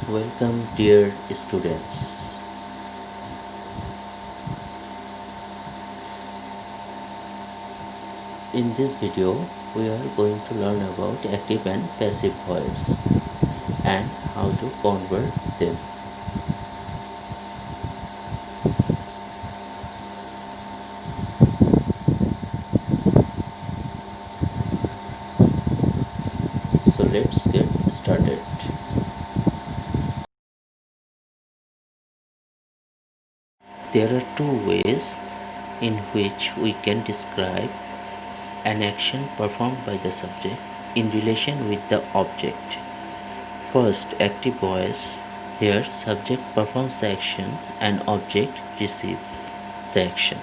Welcome, dear students. In this video, we are going to learn about active and passive voice and how to convert them. So let's get started. There are two ways in which we can describe an action performed by the subject in relation with the object. First, active voice. Here, subject performs the action and object receives the action.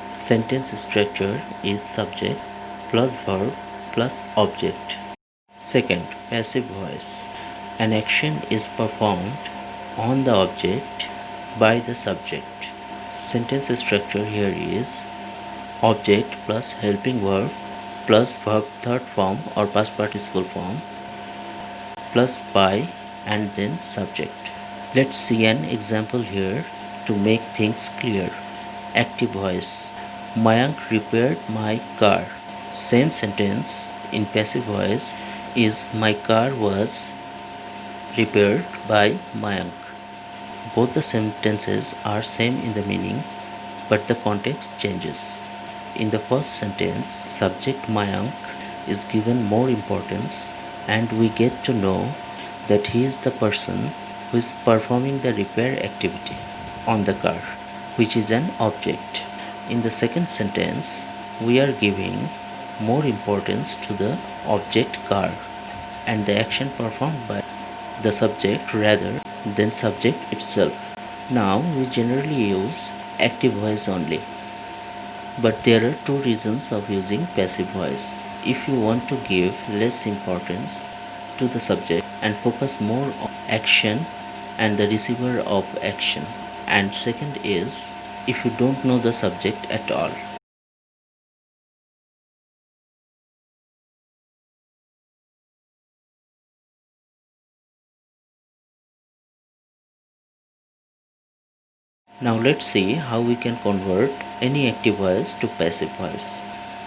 Sentence structure is subject plus verb plus object. Second, passive voice. An action is performed on the object by the subject. Sentence structure here is object plus helping verb plus verb third form or past participle form plus by and then subject. Let's see an example here to make things clear. Active voice. Mayank repaired my car. Same sentence in passive voice is my car was repaired by Mayank. Both the sentences are same in the meaning, but the context changes. In the first sentence, subject Mayank is given more importance and we get to know that he is the person who is performing the repair activity on the car, which is an object. In the second sentence, we are giving more importance to the object car and the action performed by the subject rather than subject itself. Now we generally use active voice only, but there are two reasons of using passive voice. If you want to give less importance to the subject and focus more on action and the receiver of action. And second is if you don't know the subject at all. Now let's see how we can convert any active voice to passive voice.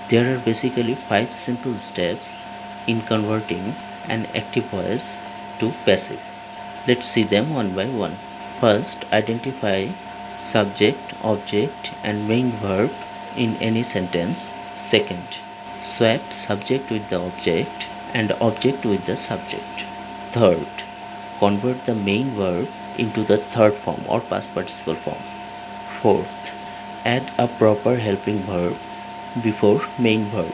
There are basically 5 simple steps in converting an active voice to passive. Let's see them one by one. First, identify subject, object and main verb in any sentence. Second, swap subject with the object and object with the subject. Third, convert the main verb into the third form or past participle form. Fourth, add a proper helping verb before main verb.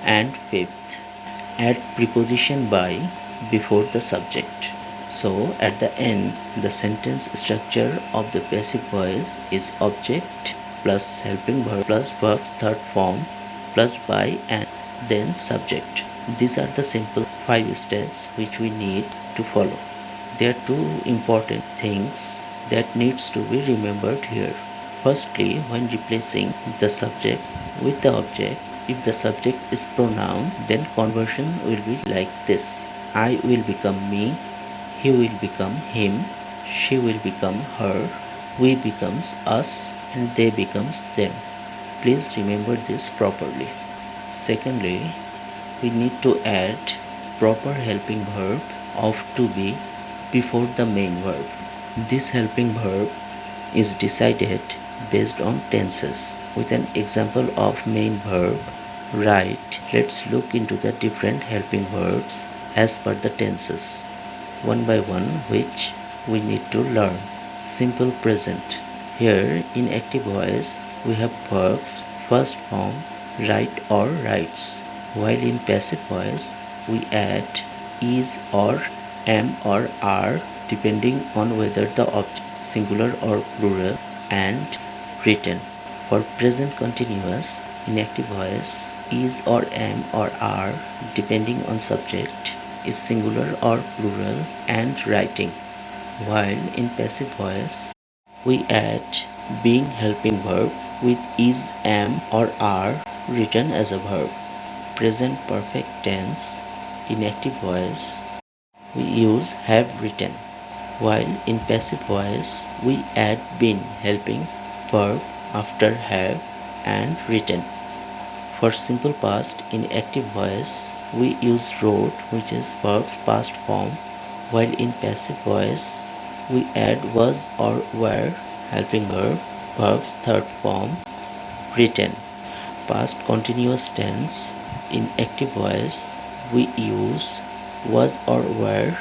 And fifth, add preposition by before the subject. So at the end, the sentence structure of the passive voice is object plus helping verb plus verb's third form plus by and then subject. These are the simple 5 steps which we need to follow. There are two important things that needs to be remembered here. Firstly, when replacing the subject with the object, if the subject is pronoun, then conversion will be like this. I will become me, he will become him, she will become her, we becomes us, and they becomes them. Please remember this properly. Secondly, we need to add proper helping verb of to be before the main verb. This helping verb is decided based on tenses. With an example of main verb, write, let's look into the different helping verbs as per the tenses, one by one, which we need to learn. Simple present. Here in active voice, we have verbs first form write or writes, while in passive voice, we add is or am or are depending on whether the object singular or plural and written. For present continuous in active voice, is or am or are depending on subject is singular or plural and writing, while in passive voice we add being helping verb with is, am or are written as a verb. Present perfect tense in active voice we use have written. while in passive voice we add been helping verb after have and written. For simple past in active voice we use wrote, which is verb's past form, while in passive voice we add was or were helping verb, verb's third form, written. Past continuous tense in active voice we use was or were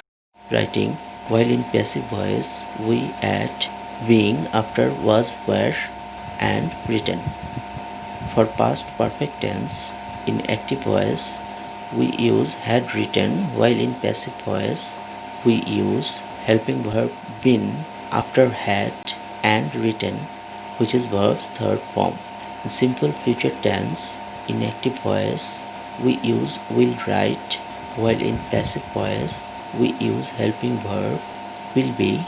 writing, while in passive voice we add being after was, were and written. For past perfect tense in active voice we use had written, while in passive voice we use helping verb been after had and written, which is verb's third form. In simple future tense in active voice we use will write, while in passive voice we use helping verb will be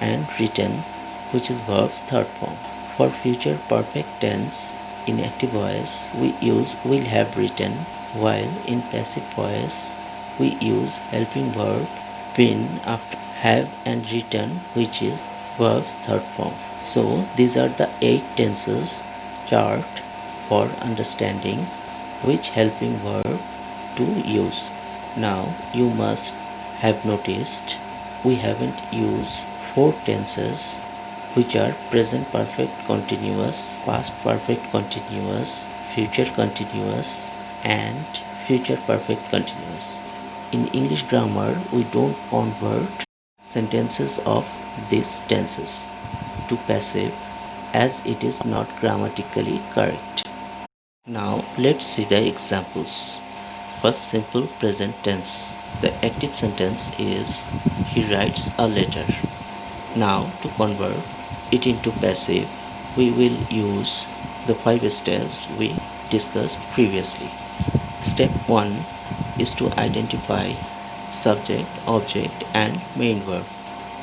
and written, which is verb's third form. For future perfect tense in active voice we use will have written, while in passive voice we use helping verb been after have and written, which is verb's third form. So these are the 8 tenses chart for understanding which helping verb to use. Now you must have noticed we haven't used 4 tenses, which are present perfect continuous, past perfect continuous, future continuous and future perfect continuous. In English grammar we don't convert sentences of these tenses to passive as it is not grammatically correct. Now let's see the examples. First, simple present tense. The active sentence is he writes a letter. Now to convert it into passive we will use the 5 steps we discussed previously. Step 1 is to identify subject, object and main verb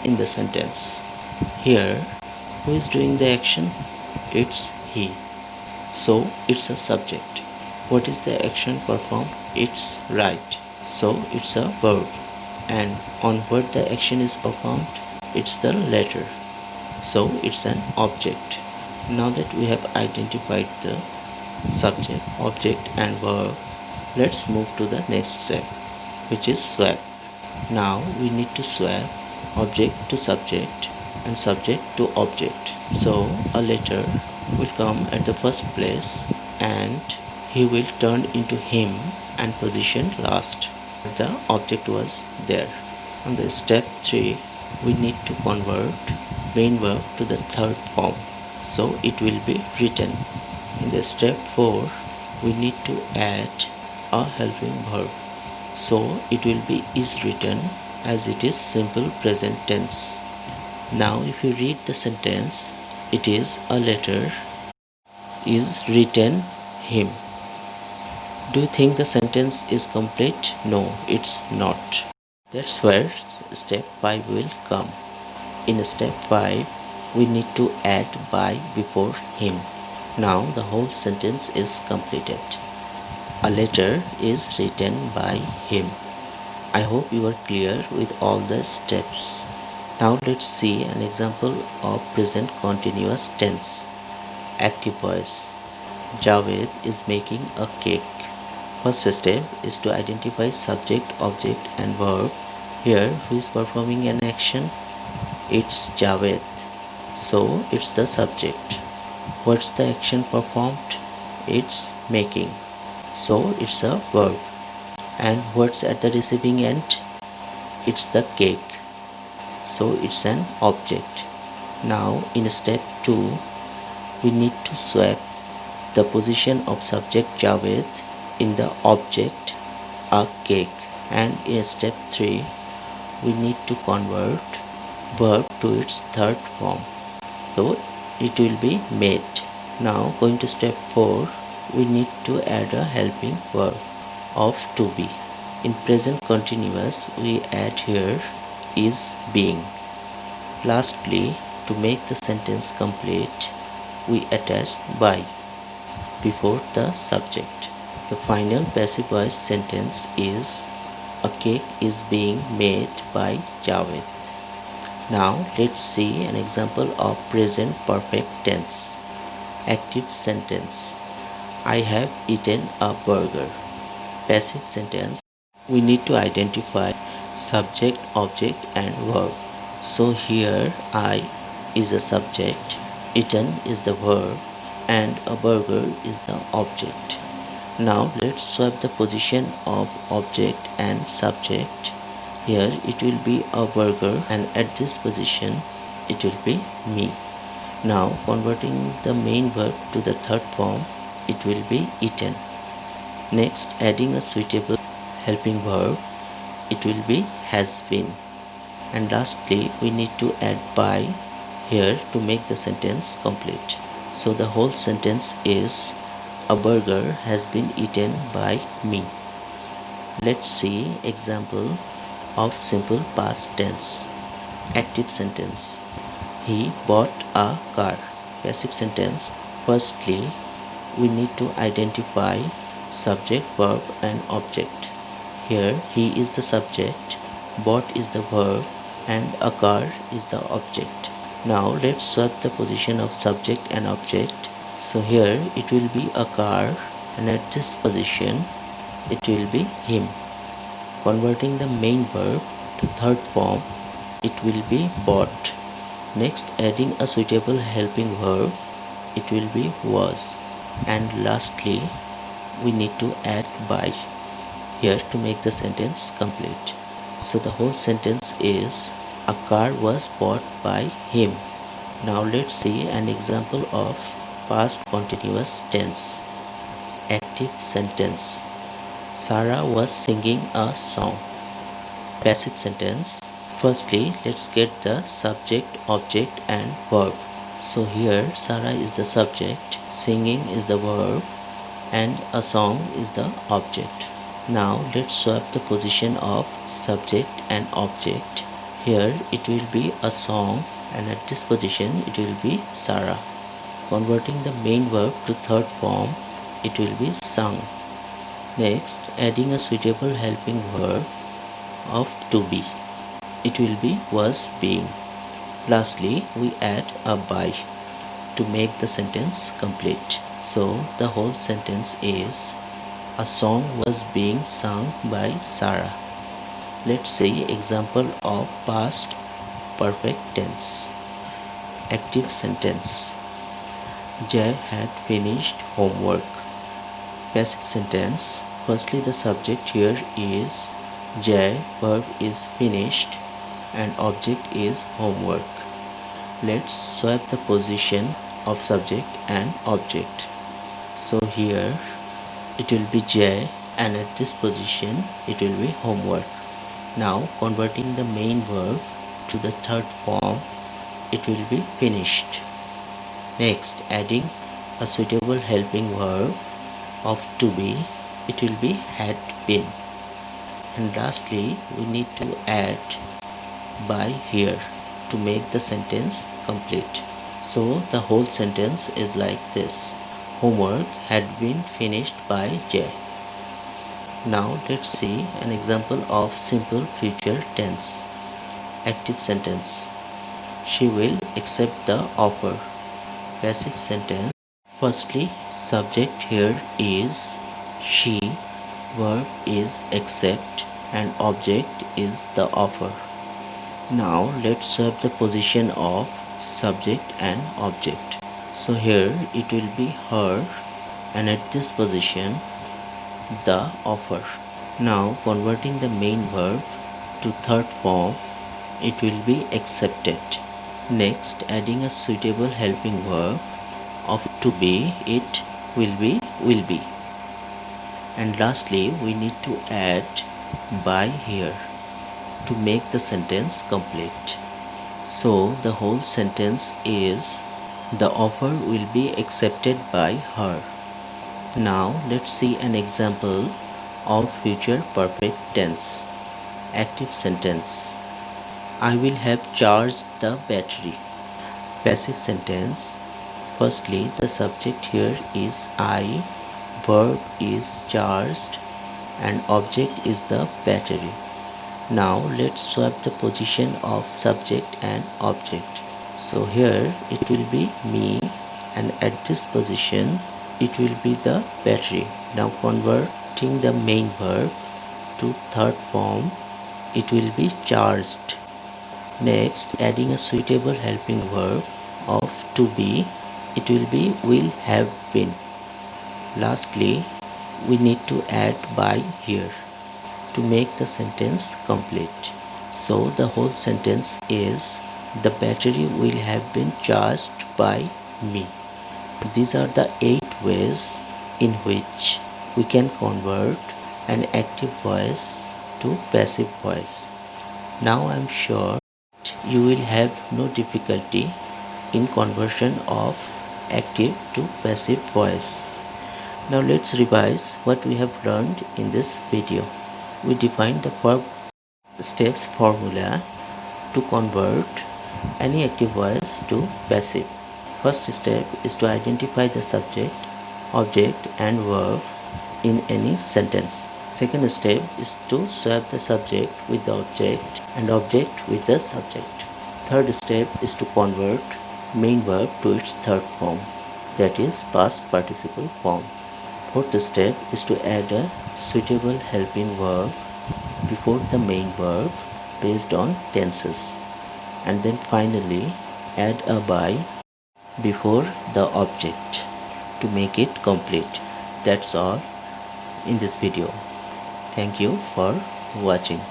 in the sentence. Here, who is doing the action? It's he. So it's a subject. What is the action performed? It's write. So it's a verb. And on what the action is performed? It's the letter. So it's an object. Now that we have identified the subject, object and verb, let's move to the next step, which is swap. Now we need to swap object to subject and subject to object. So a letter will come at the first place and he will turn into him and position last. The object was there. On the step 3 we need to convert main verb to the third form, so it will be written. In the step 4 we need to add a helping verb, so it will be is written as it is simple present tense. Now if you read the sentence, it is a letter is written him. Do you think the sentence is complete? No, it's not. That's where step 5 will come. In step 5 we need to add by before him. Now the whole sentence is completed. A letter is written by him. I hope you are clear with all the steps. Now let's see an example of present continuous tense. Active voice. Javed is making a cake. First step is to identify subject, object and verb. Here who is performing an action? It's Javed. So it's the subject. What's the action performed? It's making. So it's a verb. And what's at the receiving end? It's the cake. So it's an object. Now in step 2 we need to swap the position of subject Javed in the object a cake, and in step 3 we need to convert verb to its third form, so it will be made. Now going to step 4, we need to add a helping verb of to be. In present continuous we add here is being. Lastly, to make the sentence complete we attach by before the subject. The final passive voice sentence is a cake is being made by Javed. Now let's see an example of present perfect tense. Active sentence. I have eaten a burger. Passive sentence. We need to identify subject, object and verb. So here I is a subject, eaten is the verb and a burger is the object. Now let's swap the position of object and subject. Here it will be a burger and at this position it will be me. Now converting the main verb to the third form, it will be eaten. Next adding a suitable helping verb, it will be has been. And lastly we need to add by here to make the sentence complete. So the whole sentence is a burger has been eaten by me. Let's see example of simple past tense. Active sentence. He bought a car. Passive sentence. Firstly, we need to identify subject, verb and object. Here he is the subject, bought is the verb and a car is the object. Now let's swap the position of subject and object. So here it will be a car and at this position it will be him. Converting the main verb to third form, it will be bought. Next adding a suitable helping verb, it will be was. And lastly we need to add by here to make the sentence complete. So the whole sentence is a car was bought by him. Now let's see an example of past continuous tense. Active sentence. Sarah was singing a song. Passive sentence. Firstly, let's get the subject, object and verb. So here Sarah is the subject, singing is the verb and a song is the object. Now let's swap the position of subject and object. Here it will be a song and at this position it will be Sarah. Converting the main verb to third form, it will be sung. Next adding a suitable helping verb of to be, it will be was being. Lastly we add a by to make the sentence complete. So the whole sentence is a song was being sung by Sarah. Let's see example of past perfect tense. Active sentence. Jay had finished homework. Passive sentence. Firstly the subject here is Jay, verb is finished and object is homework. Let's swap the position of subject and object. So here it will be J and at this position it will be homework. Now converting the main verb to the third form, it will be finished. Next adding a suitable helping verb of to be, it will be had been. And lastly we need to add by here to make the sentence complete. So the whole sentence is like this. Homework had been finished by Jay. Now let's see an example of simple future tense. Active sentence. She will accept the offer. Passive sentence. Firstly, subject here is she, verb is accept and object is the offer. Now let's swap the position of subject and object. So here it will be her and at this position the offer. Now converting the main verb to third form, it will be accepted. Next adding a suitable helping verb of to be, it will be. And lastly we need to add by here to make the sentence complete. So the whole sentence is the offer will be accepted by her. Now let's see an example of future perfect tense. Active sentence. I will have charged the battery. Passive sentence. Firstly the subject here is I, verb is charged and object is the battery. Now let's swap the position of subject and object. So here it will be me, and at this position it will be the battery. Now converting the main verb to third form, it will be charged. Next, adding a suitable helping verb of to be, it will be will have been. Lastly, we need to add by here to make the sentence complete. So the whole sentence is the battery will have been charged by me. These are the 8 ways in which we can convert an active voice to passive voice. Now I'm sure you will have no difficulty in conversion of active to passive voice. Now let's revise what we have learned in this video. We defined the verb steps formula to convert any active voice to passive. First step is to identify the subject, object and verb in any sentence. Second step is to swap the subject with the object and object with the subject. Third step is to convert main verb to its third form, that is past participle form. Fourth step is to add a suitable helping verb before the main verb based on tenses, and then finally add a by before the object to make it complete. That's all in this video. Thank you for watching.